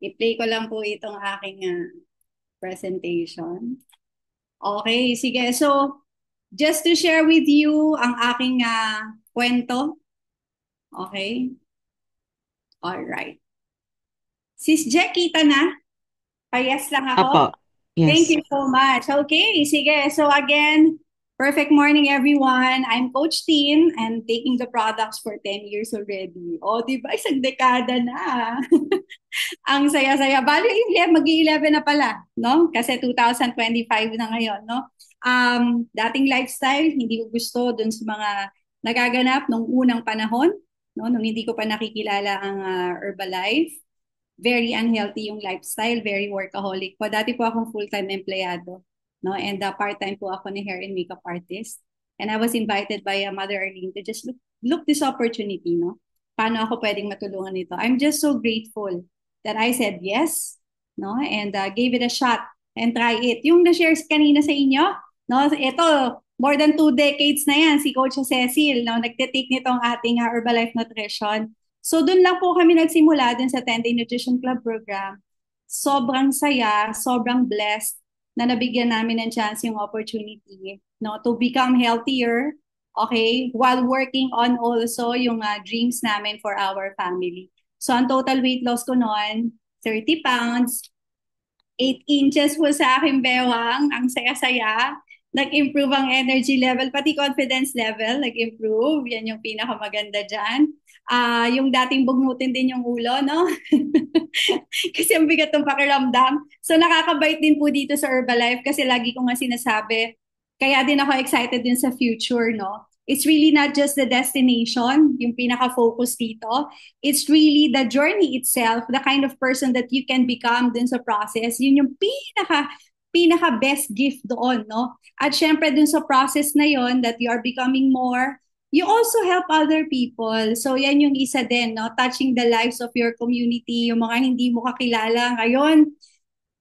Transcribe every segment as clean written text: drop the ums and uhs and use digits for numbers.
I-play ko lang po itong aking presentation. Okay, sige. So, just to share with you ang aking kwento. Okay? All right. Sis Jack, kita na? Pa-yes lang ako? Apo, Thank yes. you so much. Okay, sige. So again, perfect morning everyone. I'm Coach Tin and taking the products for 10 years already. O, di ba? Isang dekada na. Ang saya-saya. Bali, mag-11 na pala, no? Kasi 2025 na ngayon, no? Dating lifestyle, hindi ko gusto dun sa mga nagaganap nung unang panahon, no? Nung hindi ko pa nakikilala ang Herbalife. Very unhealthy yung lifestyle, very workaholic po. Dati po akong full-time empleyado, no? And part-time po ako ni hair and makeup artist. And I was invited by Mother Arlene to just look this opportunity, no? Paano ako pwedeng matulungan nito? I'm just so grateful that I said yes, no? And gave it a shot and try it. Yung na-share kanina sa inyo, no? Ito, more than 2 decades na yan, si Coach Cecil, no? Nagtitake nitong ating Herbalife Nutrition. So doon lang po kami nagsimula dun sa 10 Day Nutrition Club program. Sobrang saya, sobrang blessed na nabigyan namin ng chance yung opportunity, no, to become healthier, okay, while working on also yung dreams namin for our family. So ang total weight loss ko noon, 30 pounds, 8 inches po sa aking bewang. Ang saya-saya. Nag-improve ang energy level, pati confidence level, nag-improve. Yan yung pinakamaganda dyan. Yung dating bugnutin din yung ulo, no? Kasi ang bigat ng pakiramdam. So nakakabait din po dito sa Herbalife kasi lagi ko nga sinasabi, kaya din ako excited din sa future, no? It's really not just the destination, yung pinaka-focus dito. It's really the journey itself, the kind of person that you can become dun sa process. Yun yung pinaka best gift doon, no? At syempre dun sa process na yon that you are becoming more, you also help other people. So yan yung isa din, no? Touching the lives of your community, yung mga hindi mo kakilala ngayon,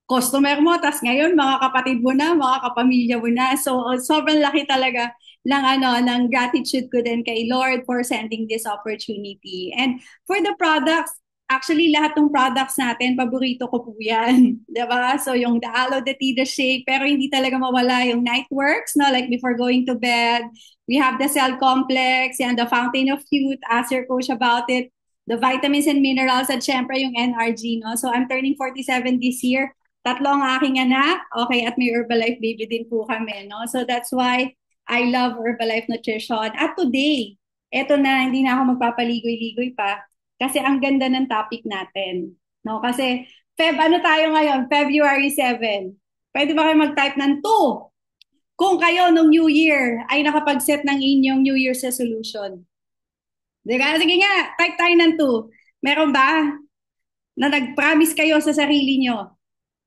customer mo, tas ngayon mga kapatid mo na, mga kapamilya mo na. So sobrang laki talaga ng gratitude ko din kay Lord for sending this opportunity. And for the products, actually lahat ng products natin, paborito ko po yan. 'Di ba? So yung the Aloe de Tida Shake, pero hindi talaga mawala yung Nightworks, no? Like before going to bed. We have the Cell Complex, and the Fountain of Youth, ask your coach about it. The vitamins and minerals, at syempre yung NRG, no? So I'm turning 47 this year. Tatlo ang aking anak. Okay, at may Herbalife baby din po kami, no? So that's why I love Herbalife Nutrition. At today, eto na, hindi na ako magpapaligoy-ligoy pa kasi ang ganda ng topic natin, no? Kasi ano tayo ngayon? February 7. Pwede ba kayo mag-type ng 2 kung kayo nung New Year ay nakapag-set ng inyong New Year's resolution? Diba? Sige nga, type tayo ng 2. Meron ba na nag-promise kayo sa sarili nyo?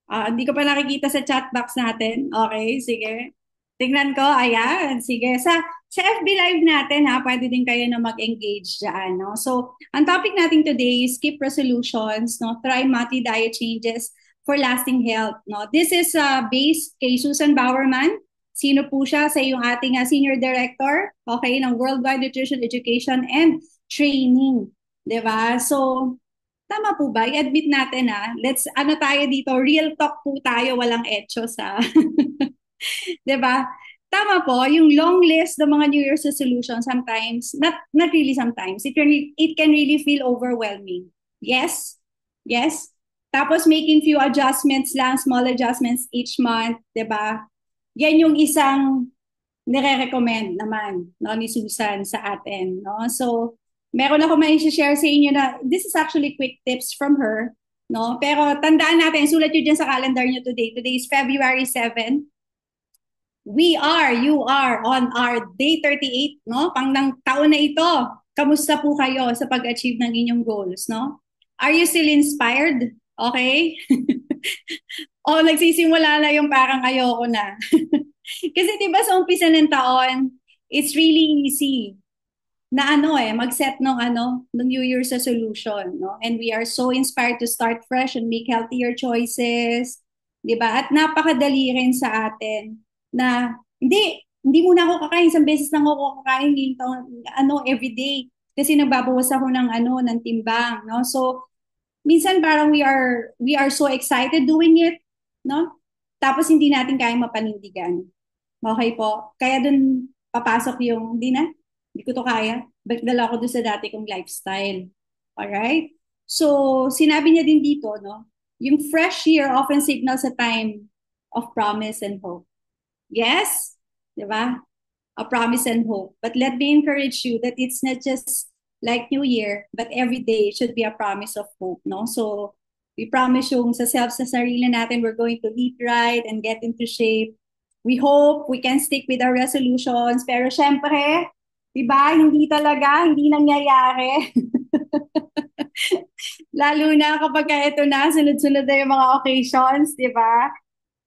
Hindi ko pa nakikita sa chat box natin. Okay, sige. Tingnan ko, ayan, sige. Sa FB Live natin, ha, pwede din kayo na mag-engage dyan, no? So, ang topic natin today is keep resolutions, no? Try monthly diet changes for lasting health, no? This is based kay Susan Bowerman. Sino po siya? Sa yung ating Senior Director, okay, ng Worldwide Nutrition Education and Training. 'Di ba? So, tama po ba? I-admit natin let's ano tayo dito, real talk po tayo, walang etchos sa 'di ba? Tama po, yung long list ng mga New Year's resolutions sometimes, not really sometimes, it can really feel overwhelming. Yes? Yes? Tapos making few adjustments lang, small adjustments each month, 'di ba? Yan yung isang nire-recommend naman, no, ni Susan sa atin, no? So, meron ako may share sa inyo na this is actually quick tips from her, no? Pero tandaan natin, sulat nyo dyan sa calendar nyo today. Today is February 7. You are on our day 38, no? Pang ng taon na ito. Kamusta po kayo sa pag-achieve ng inyong goals, no? Are you still inspired? Okay? O nagsisimula na yung parang ayoko na. Kasi 'di ba sa umpisa ng taon, it's really easy na mag-set ng New Year's resolution, no? And we are so inspired to start fresh and make healthier choices, 'di ba? At napakadali rin sa atin na hindi muna ako kakain, isang beses lang ako kakain ngayong taon, every day kasi nagbabawas ako ng timbang, no? So minsan parang we are so excited doing it, no? Tapos hindi natin kayang mapanindigan. Okay po? Kaya dun papasok yung, hindi ko to kaya. Balik dala ko dun sa dati kong lifestyle. Alright? So, sinabi niya din dito, no? Yung fresh year often signals a time of promise and hope. Yes? Di ba? A promise and hope. But let me encourage you that it's not just like New Year, but every day should be a promise of hope, no? So, we promise yung sa sarili natin, we're going to eat right and get into shape. We hope we can stick with our resolutions. Pero syempre, di ba, hindi nangyayari. Lalo na kapag ito na, sunod-sunod na yung mga occasions, di ba?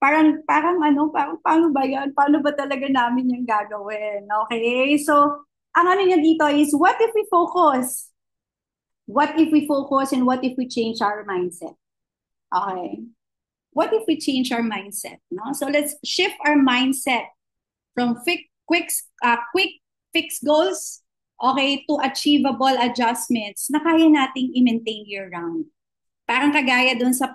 Parang paano ba yan? Paano ba talaga namin yung gagawin? Okay? So, ang ano niya dito is, what if we focus? What if we focus and what if we change our mindset? Okay? What if we change our mindset? No? So, let's shift our mindset from quick fix goals, okay, to achievable adjustments na kaya nating i-maintain year-round. Parang kagaya dun sa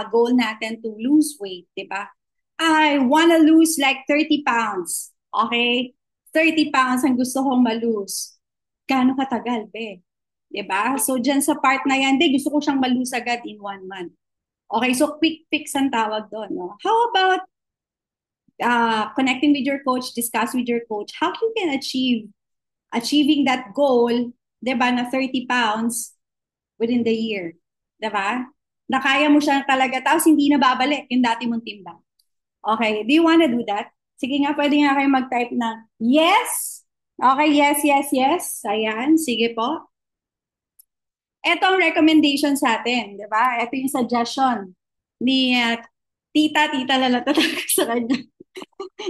goal natin to lose weight, di ba? I wanna lose like 30 pounds. Okay? 30 pounds ang gusto kong malose. Gaano katagal, be? Di ba? So, dyan sa part na yan, gusto ko siyang malose agad in 1 month. Okay, so quick fix ang tawag doon. No? How about connecting with your coach, discuss with your coach, how you can achieving that goal, di ba, na 30 pounds within the year. Di ba? Na kaya mo siya talaga, tapos hindi na babalik yung dati mong timbang. Okay, do you wanna do that? Sige nga, pwede nga kayo mag-type na yes. Okay, yes, yes, yes. Ayan, sige po. Ito ang recommendation sa atin, di ba? Ito yung suggestion ni tita lalata talaga sa kanya,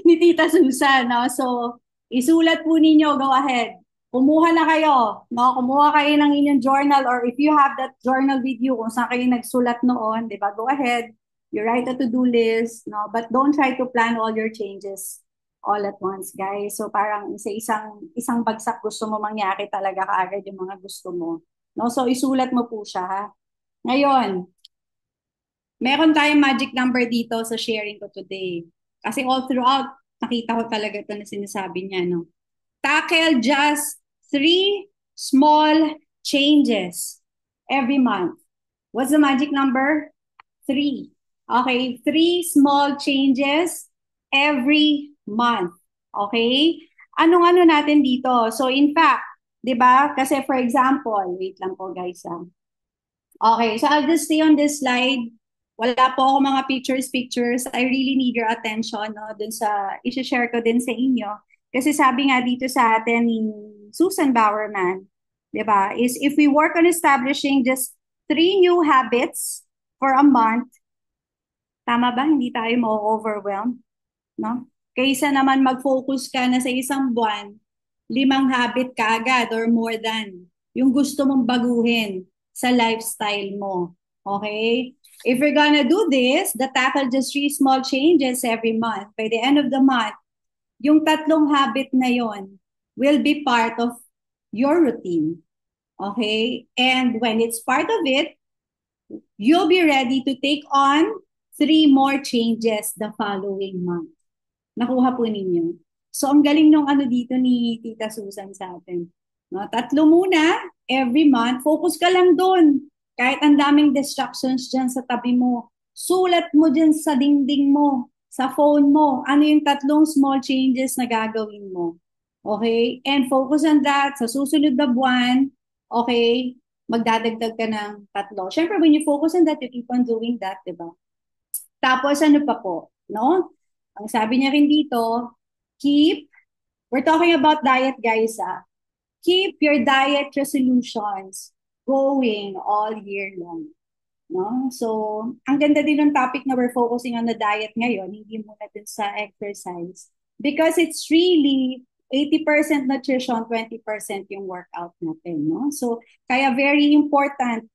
ni Tita Susan, no? So, isulat po ninyo, go ahead. Kumuha na kayo, no? Kumuha kayo ng inyong journal or if you have that journal with you, kung saan kayo nagsulat noon, di ba? Go ahead. You write a to-do list, no? But don't try to plan all your changes all at once, guys. So parang sa isang bagsak gusto mo mangyari talaga kaagad yung mga gusto mo. No? So isulat mo po siya, ha? Ngayon, meron tayong magic number dito sa sharing ko today. Kasi all throughout, nakita ko talaga ito na sinasabi niya, no? Tackle just 3 small changes every month. What's the magic number? 3. Okay, 3 small changes every month. Okay? Anong-ano natin dito? So in fact, 'di ba? Kasi for example, wait lang po guys. Okay, so I'll just stay on this slide. Wala po ako mga pictures. I really need your attention, no, dun sa i-share ko din sa inyo. Kasi sabi nga dito sa atin ni Susan Bowerman, 'di ba? Is if we work on establishing just 3 new habits for a month, tama ba? Hindi tayo ma-overwhelm, no? Kaysa naman mag-focus ka na sa isang buwan, 5 habit ka agad or more than yung gusto mong baguhin sa lifestyle mo. Okay? If you're gonna do this, tackle just 3 small changes every month. By the end of the month, yung 3 habit na yon will be part of your routine. Okay? And when it's part of it, you'll be ready to take on 3 more changes the following month. Nakuha po ninyo. So, ang galing nung ano dito ni Tita Susan sa atin. No, 3 muna every month. Focus ka lang doon. Kahit ang daming distractions dyan sa tabi mo. Sulat mo dyan sa dingding mo, sa phone mo. Ano yung 3 small changes na gagawin mo. Okay? And focus on that. Sa susunod na buwan, okay, magdadagdag ka ng 3. Siyempre, when you focus on that, you keep on doing that, di ba? Tapos ano pa po, no? Ang sabi niya rin dito, we're talking about diet guys, keep your diet resolutions going all year long. No? So, ang ganda din ng topic na we're focusing on the diet ngayon, hindi muna dun sa exercise. Because it's really 80% nutrition, 20% yung workout natin. No? So, kaya very important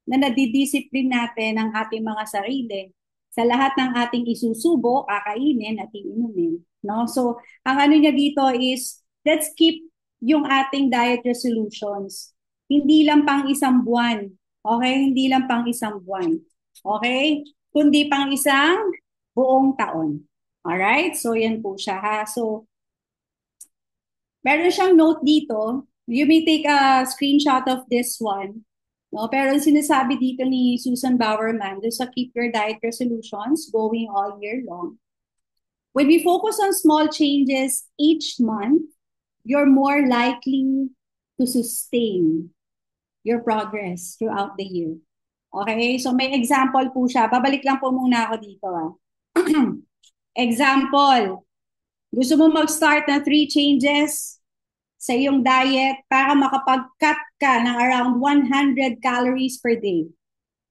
na nadidiscipline natin ang ating mga sarili sa lahat ng ating isusubo, kakainin at iinumin. No? So, ang ano niya dito is, let's keep yung ating diet resolutions. Hindi lang pang isang buwan Okay? Hindi lang pang isang buwan. Okay? Kundi pang isang buong taon. Alright? So, yan po siya ha. So, meron siyang note dito. You may take a screenshot of this one. No? Pero sinasabi dito ni Susan Bowerman, there's a keep your diet resolutions going all year long. When we focus on small changes each month, you're more likely to sustain your progress throughout the year. Okay? So may example po siya. Babalik lang po muna ako dito. Example, gusto mo mag-start na 3 changes sa iyong diet para makapag-cut ka ng around 100 calories per day.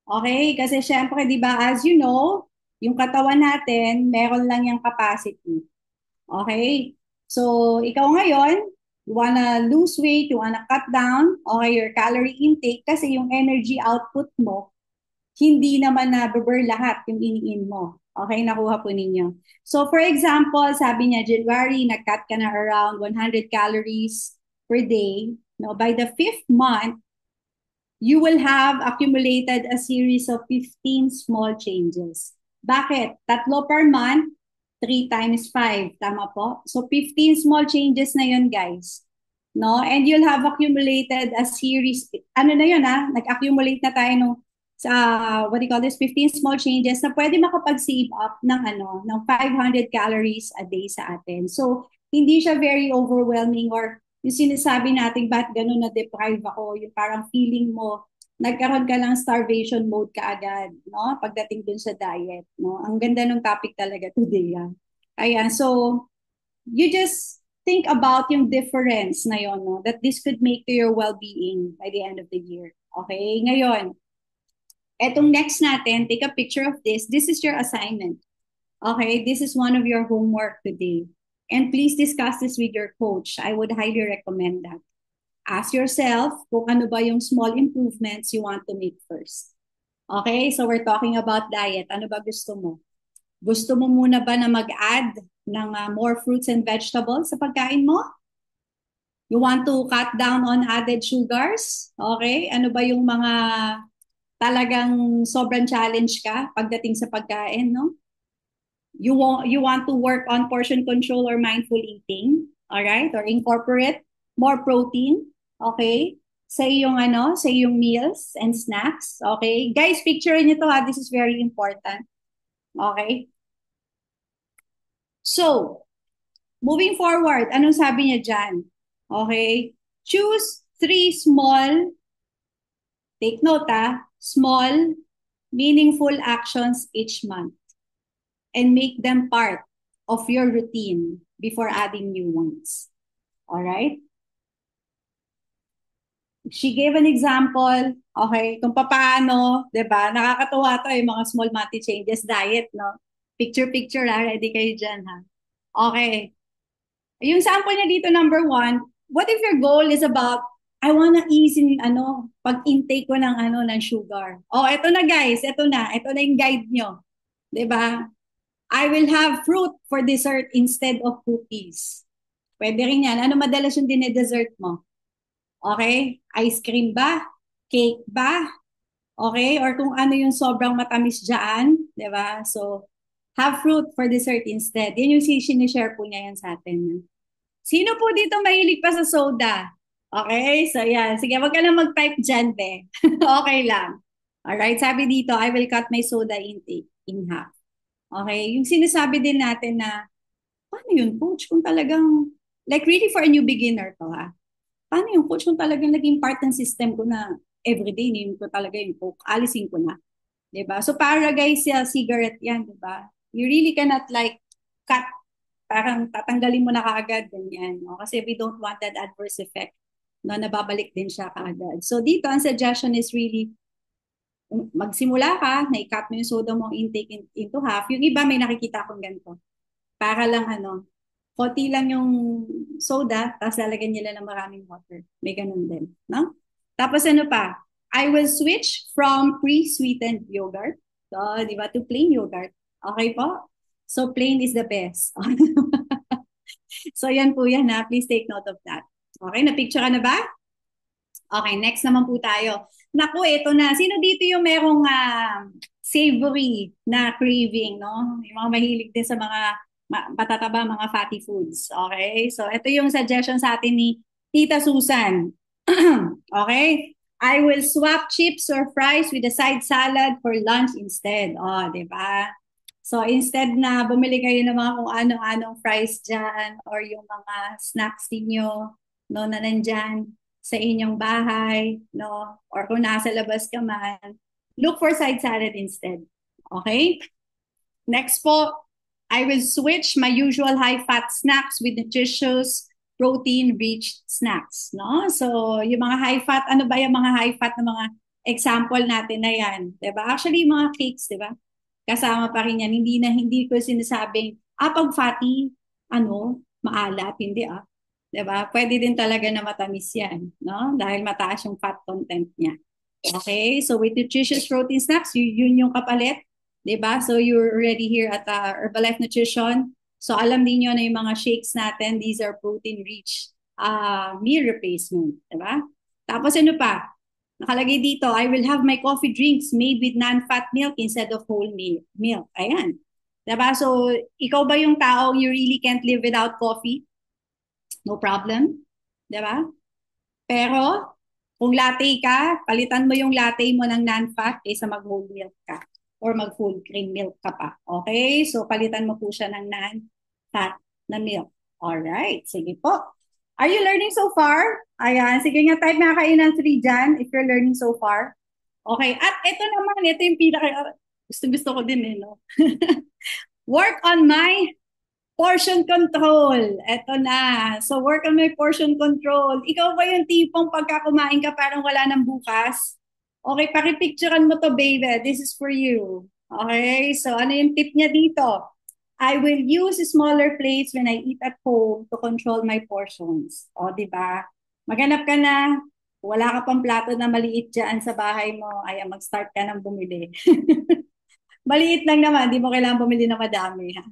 Okay? Kasi syempre, di ba, as you know, yung katawan natin, meron lang yung capacity. Okay? So, ikaw ngayon, you wanna lose weight, you wanna cut down, okay, your calorie intake kasi yung energy output mo, hindi naman na-burn lahat yung iniin mo. Okay, nakuha po ninyo. So, for example, sabi niya, January, nag-cut ka na around 100 calories per day. No, by the 5th month, you will have accumulated a series of 15 small changes. Bakit? Tatlo per month, 3 times 5. Tama po? So 15 small changes na yun, guys. No? And you'll have accumulated a series, ano na yun ha? Nag-accumulate na tayo nung what do you call this, 15 small changes na pwede makapag-save up ng ng 500 calories a day sa atin. So, hindi siya very overwhelming or yung sinasabi natin, ba't ganun na-deprive ako, yung parang feeling mo, nagkaroon ka lang starvation mode ka agad, no? Pagdating dun sa diet, no? Ang ganda ng topic talaga today, yan. Ayan, so, you just think about yung difference na yon, no? That this could make to your well-being by the end of the year. Okay, ngayon, etong next natin, take a picture of this. This is your assignment. Okay, this is one of your homework today. And please discuss this with your coach. I would highly recommend that. Ask yourself kung ano ba yung small improvements you want to make first. Okay, so we're talking about diet. Ano ba gusto mo? Gusto mo muna ba na mag-add ng more fruits and vegetables sa pagkain mo? You want to cut down on added sugars? Okay, ano ba yung mga talagang sobrang challenge ka pagdating sa pagkain, no? You want to work on portion control or mindful eating, all right? Or incorporate more protein, okay? Sa iyong sa iyong meals and snacks, okay? Guys, picture niyo to ha, this is very important. Okay? So, moving forward, anong sabi niya diyan? Okay? Choose 3 small, take note small meaningful actions each month and make them part of your routine before adding new ones. All right? She gave an example, okay, kung paano, 'di ba? Nakakatuwa to mga small monthly changes, diet, no? Picture, ready kayo diyan, ha? Okay. Yung sample niya dito, number 1, what if your goal is about, I wanna ease in, pag-intake ko ng, ng sugar. Oh, eto na guys, eto na yung guide nyo. 'Di ba? I will have fruit for dessert instead of cookies. Pwede rin yan. Ano madalas yung dinedessert mo? Okay? Ice cream ba? Cake ba? Okay? Or kung ano yung sobrang matamis dyan. Diba? So, have fruit for dessert instead. Yan yung sinishare po niya yan sa atin. Sino po dito mahilig pa sa soda? Okay? So, yan. Sige, wag ka lang mag-type dyan, be. Okay lang. Alright? Sabi dito, I will cut my soda intake in half. Okay? Yung sinasabi din natin na, paano yun, coach? Kung talagang, like really for a new beginner to, ha? Paano yung coach kung talagang naging part ng system ko na everyday, name ko talaga yung coke, alisin ko na. Diba? So para guys, cigarette yan, diba? You really cannot like cut, parang tatanggalin mo na kaagad, ganyan. No? Kasi we don't want that adverse effect. No, nababalik din siya kaagad. So dito, ang suggestion is really, magsimula ka, na-cut mo yung soda mong intake into half. Yung iba, may nakikita akong ganito. Para lang konti lang yung soda, tapos lalagyan nila ng maraming water. May ganun din, no? Tapos ano pa? I will switch from pre-sweetened yogurt, so, di ba, to plain yogurt. Okay po? So, plain is the best. So, yan po yan, ha? Please take note of that. Okay, na-picture ka na ba? Okay, next naman po tayo. Naku, ito na. Sino dito yung merong savory na craving, no? Yung mga mahilig din sa mga patataba, mga fatty foods. Okay? So, ito yung suggestion sa atin ni Tita Susan. Okay? I will swap chips or fries with a side salad for lunch instead. Oh, di ba? So, instead na bumili kayo ng mga kung ano-anong fries dyan or yung mga snacks ninyo, no, na nandyan sa inyong bahay, no, or kung nasa labas ka man, look for side salad instead. Okay? Next po, I will switch my usual high-fat snacks with nutritious, protein-rich snacks, no? So, yung mga high-fat, ano ba yung mga high-fat na mga example natin na yan? Diba? Actually, yung mga cakes, diba? Kasama pa rin yan. Hindi ko sinasabing, pag fatty, maalat. Hindi, ah. Diba? Pwede din talaga na matamis yan, no? Dahil mataas yung fat content niya. Okay? So, with nutritious protein snacks, yun yung kapalit. Diba? So, you're already here at Herbalife Nutrition. So, alam niyo na yung mga shakes natin, these are protein-rich meal replacement. Diba? Tapos ano pa? Nakalagay dito, I will have my coffee drinks made with non-fat milk instead of whole milk. Ayan. Diba? So, ikaw ba yung taong you really can't live without coffee? No problem. Diba? Pero, kung latte ka, palitan mo yung latte mo ng non-fat kaysa mag-whole milk ka or mag-full cream milk ka pa. Okay? So, palitan mo po siya ng non-fat na milk. Alright. Sige po. Are you learning so far? Ayan. Sige nga, type nga kayo ng 3 dyan if you're learning so far. Okay. At ito naman, ito yung pinaka, gusto ko din eh, no? Work on my portion control. Eto na. So, work on my portion control. Ikaw ba yung tipong pagka kumain ka parang wala nang bukas? Okay, pakipicturean mo to, baby. This is for you. Okay, so ano yung tip niya dito? I will use smaller plates when I eat at home to control my portions. O, di ba? Maghanap ka na. Wala ka pang plato na maliit dyan sa bahay mo. Ay, mag-start ka ng bumili. Maliit lang naman. Di mo kailangan bumili na madami. Ha?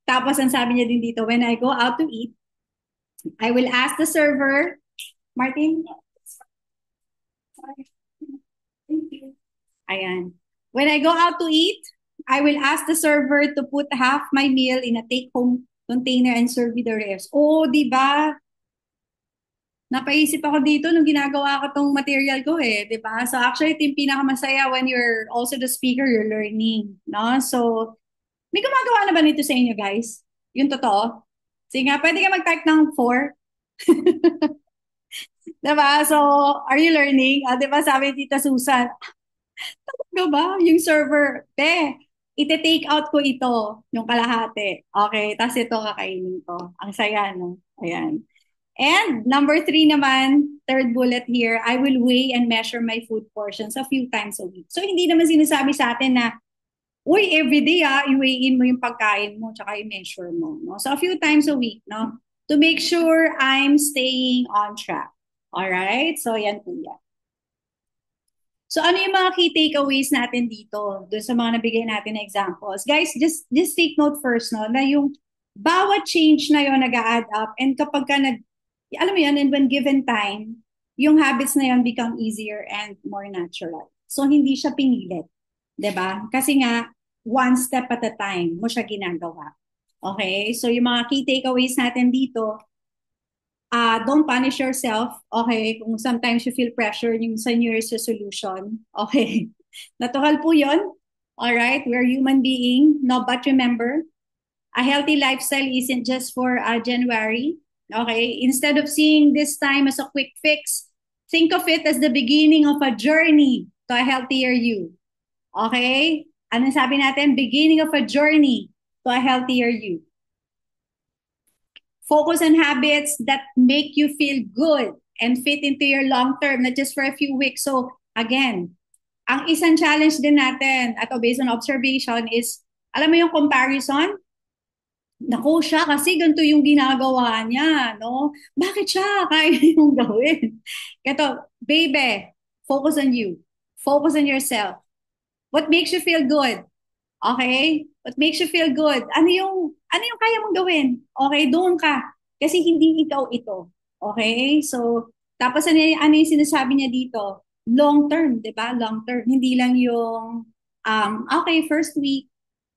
Tapos, ang sabi niya din dito, when I go out to eat, I will ask the server, Martin, thank you. Ayan. When I go out to eat, I will ask the server to put half my meal in a take-home container and serve with the rest. Oh, di ba? Napaisip ako dito nung ginagawa ko tong material ko eh, di ba? So actually, ito yung pinakamasaya when you're also the speaker, you're learning, no? So, may gumagawa na ba nito sa inyo, guys? Yung totoo? Sige nga, pwede ka mag-type ng 4. Diba? So, are you learning? Diba sabi ni Tita Susan, talaga ba? Yung server, ite-take out ko ito, yung kalahati. Okay, tapos ito kakainin ko. Ang saya, no? Ayan. And number 3 naman, third bullet here, I will weigh and measure my food portions a few times a week. So, hindi naman sinasabi sa atin na uy, everyday i-weigh-in mo yung pagkain mo tsaka i-measure mo. No? So a few times a week, no? To make sure I'm staying on track. Alright? So yan po yan. So ano yung mga key takeaways natin dito doon sa mga nabigay natin na examples? Guys, just take note first, no? Na yung bawat change na yon nag-add up and kapag ka alam mo yan, and when given time, yung habits na yon become easier and more natural. So hindi siya pinilit. 'Di ba? Kasi nga, one step at a time mo siya ginagawa. Okay? So, yung mga key takeaways natin dito, don't punish yourself. Okay? Kung sometimes you feel pressure yung sa New Year's resolution. Okay? Natural po yun. Alright? We're human being. No, but remember, a healthy lifestyle isn't just for January. Okay? Instead of seeing this time as a quick fix, think of it as the beginning of a journey to a healthier you. Okay? Ano sabi natin? Beginning of a journey to a healthier you. Focus on habits that make you feel good and fit into your long term, not just for a few weeks. So, again, ang isang challenge din natin, ato based on observation, is, alam mo yung comparison? Naku, siya kasi ganito yung ginagawa niya, no? Bakit siya? Kaya yung gawin. Ito, baby, focus on you. Focus on yourself. What makes you feel good? Okay? What makes you feel good? Ano yung kaya mong gawin? Okay, doon ka. Kasi hindi ikaw ito. Okay? So, tapos ano yung sinasabi niya dito? long term, di ba? Long term. Hindi lang yung, okay, first week,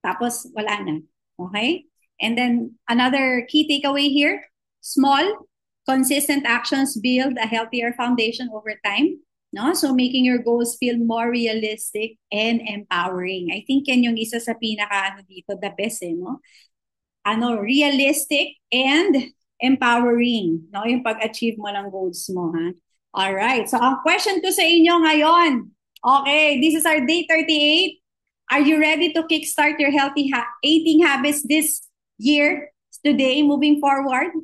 tapos wala na. Okay? And then another key takeaway here, small, consistent actions build a healthier foundation over time. No? So making your goals feel more realistic and empowering. I think yan yung isa sa pinaka ano dito, the best eh, no? Ano, realistic and empowering, no? Yung pag-achieve mo ng goals mo, ha? All right. So, ang question ko sa inyo ngayon, okay, this is our day 38. Are you ready to kickstart your healthy eating habits this year, today, moving forward?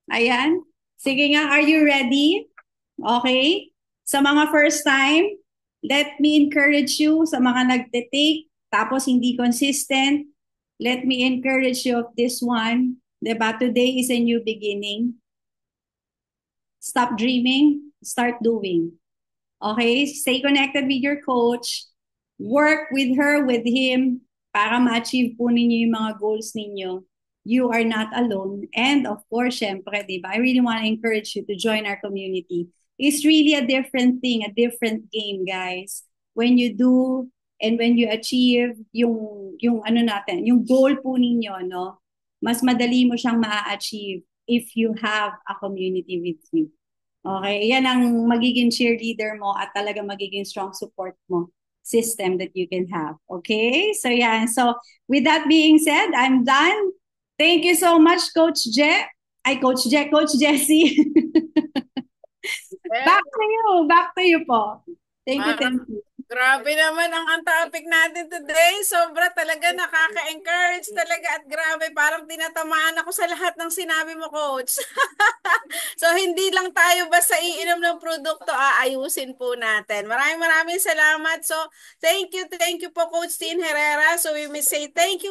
Ayan. Sige nga, are you ready? Okay. Sa mga first time, let me encourage you sa mga nagte-take, tapos hindi consistent, let me encourage you of this one. Diba? Today is a new beginning. Stop dreaming, start doing. Okay? Stay connected with your coach. Work with her, with him, para ma-achieve po ninyo yung mga goals ninyo. You are not alone. And of course, syempre, di ba? I really want to encourage you to join our community. It's really a different thing, a different game, guys. When you do and when you achieve yung ano natin, yung goal po ninyo, no? Mas madali mo siyang ma-achieve if you have a community with you. Okay, yan ang magiging cheerleader mo at talaga magiging strong support mo system that you can have. Okay, so yeah. So with that being said, I'm done. Thank you so much, Coach Je. Coach Jessie. Eh, Back to you po. Thank you, ah, thank you. grabe naman ang topic natin today. Sobra talaga nakaka-encourage talaga at grabe parang tinatamaan ako sa lahat ng sinabi mo, coach. So hindi lang tayo basta iinom ng produkto, aayusin po natin. Maraming maraming salamat. So thank you po Coach Tin Herrera. So we may say thank you